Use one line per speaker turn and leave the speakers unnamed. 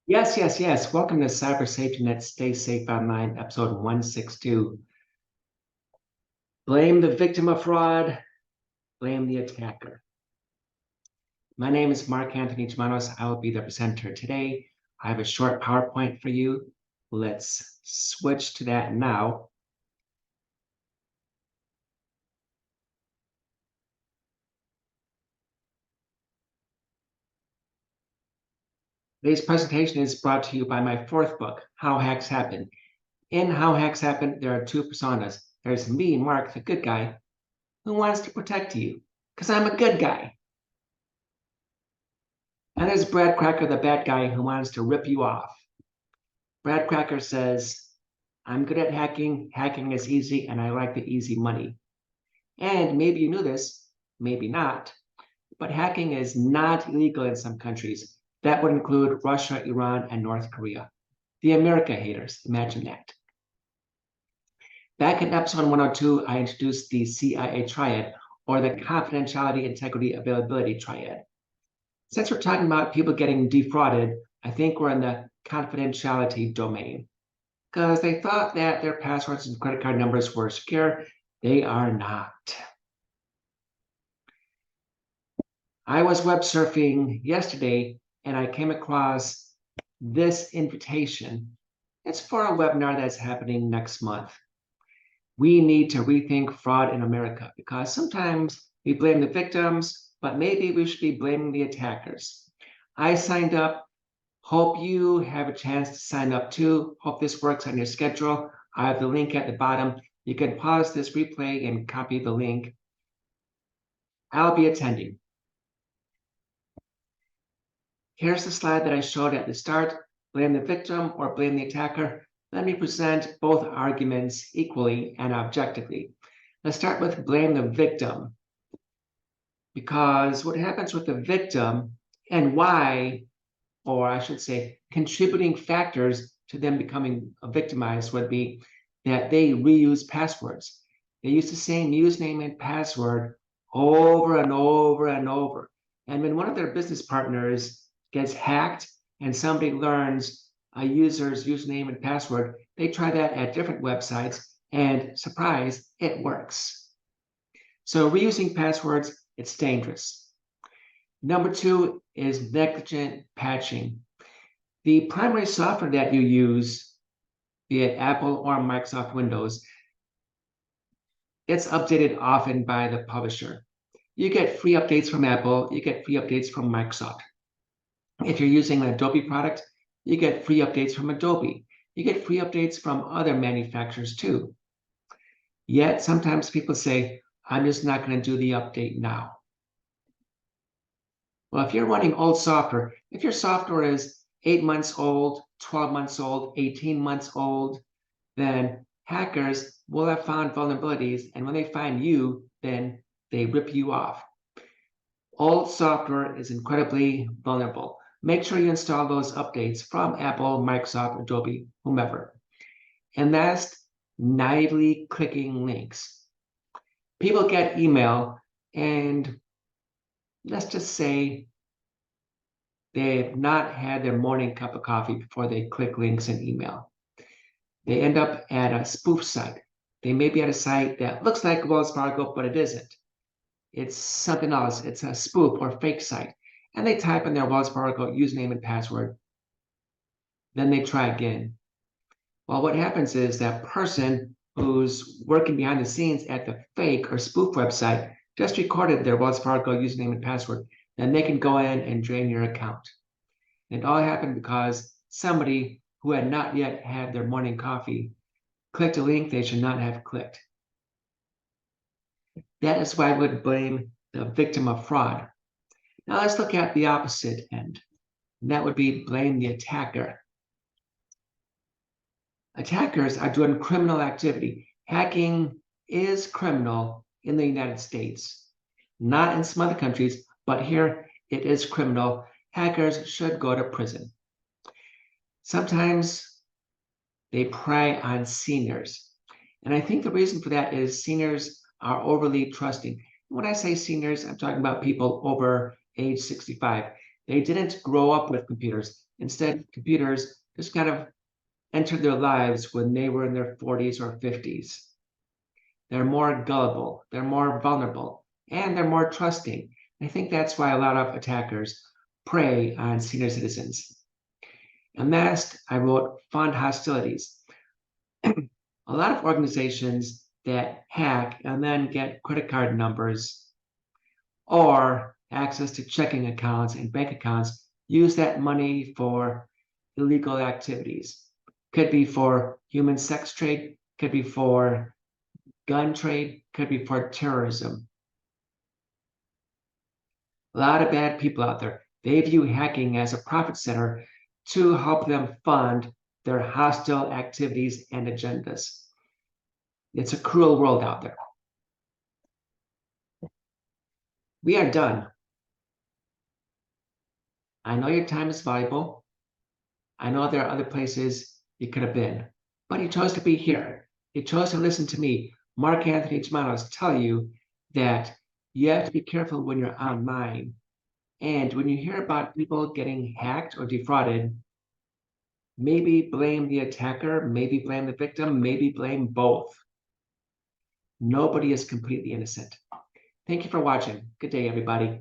Yes, yes, yes. Welcome to Cyber Safety Net Stay Safe Online, episode 162. Blame the victim of fraud, blame the attacker. My name is Anthony Germanos. I will be the presenter today. I have a short PowerPoint for you. Let's switch to that now. Today's presentation is brought to you by my fourth book, How Hacks Happen. In How Hacks Happen, there are two personas. There's me, Mark, the good guy, who wants to protect you, because I'm a good guy. And there's Brad Cracker, the bad guy, who wants to rip you off. Brad Cracker says, I'm good at hacking. Hacking is easy, and I like the easy money. And maybe you knew this, maybe not, but hacking is not illegal in some countries. That would include Russia, Iran, and North Korea. The America haters, imagine that. Back in episode 102, I introduced the CIA triad, or the confidentiality, integrity, availability triad. Since we're talking about people getting defrauded, I think we're in the confidentiality domain, because they thought that their passwords and credit card numbers were secure. They are not. I was web surfing yesterday and I came across this invitation. It's for a webinar that's happening next month. We need to rethink fraud in America because sometimes we blame the victims, but maybe we should be blaming the attackers. I signed up. Hope you have a chance to sign up too. Hope this works on your schedule. I have the link at the bottom. You can pause this replay and copy the link. I'll be attending. Here's the slide that I showed at the start. Blame the victim or blame the attacker. Let me present both arguments equally and objectively. Let's start with blame the victim, because what happens with the victim and why, or I should say, contributing factors to them becoming victimized would be that they reuse passwords. They use the same username and password over and over and over. And when one of their business partners gets hacked and somebody learns a user's username and password, they try that at different websites and surprise, it works. So reusing passwords, it's dangerous. Number two is negligent patching. The primary software that you use, be it Apple or Microsoft Windows, it's updated often by the publisher. You get free updates from Apple, you get free updates from Microsoft. If you're using an Adobe product, you get free updates from Adobe. You get free updates from other manufacturers too. Yet sometimes people say, I'm just not going to do the update now. Well, if you're running old software, if your software is 8 months old, 12 months old, 18 months old, then hackers will have found vulnerabilities. And when they find you, then they rip you off. Old software is incredibly vulnerable. Make sure you install those updates from Apple, Microsoft, Adobe, whomever. And last, naively clicking links. People get email and let's just say they've not had their morning cup of coffee before they click links in email. They end up at a spoof site. They may be at a site that looks like Wells Fargo, but it isn't. It's something else. It's a spoof or fake site. And they type in their Wells Fargo username and password. Then they try again. Well, what happens is that person who's working behind the scenes at the fake or spoof website just recorded their Wells Fargo username and password. Then they can go in and drain your account. And it all happened because somebody who had not yet had their morning coffee clicked a link they should not have clicked. That is why I would blame the victim of fraud. Now let's look at the opposite end. And that would be blame the attacker. Attackers are doing criminal activity. Hacking is criminal in the United States, not in some other countries, but here it is criminal. Hackers should go to prison. Sometimes they prey on seniors. And I think the reason for that is seniors are overly trusting. When I say seniors, I'm talking about people over age 65. They didn't grow up with computers. Instead, computers just kind of entered their lives when they were in their 40s or 50s. They're more gullible, they're more vulnerable, and they're more trusting. I think that's why a lot of attackers prey on senior citizens. And last, I wrote fund hostilities. A lot of organizations that hack and then get credit card numbers or access to checking accounts and bank accounts use that money for illegal activities. Could be for human sex trade, could be for gun trade, could be for terrorism. A lot of bad people out there. They view hacking as a profit center to help them fund their hostile activities and agendas. It's a cruel world out there. We are done. I know your time is valuable. I know there are other places you could have been, but you chose to be here. You chose to listen to me, Mark Anthony Germanos, tell you that you have to be careful when you're online. And when you hear about people getting hacked or defrauded, maybe blame the attacker, maybe blame the victim, maybe blame both. Nobody is completely innocent. Thank you for watching. Good day, everybody.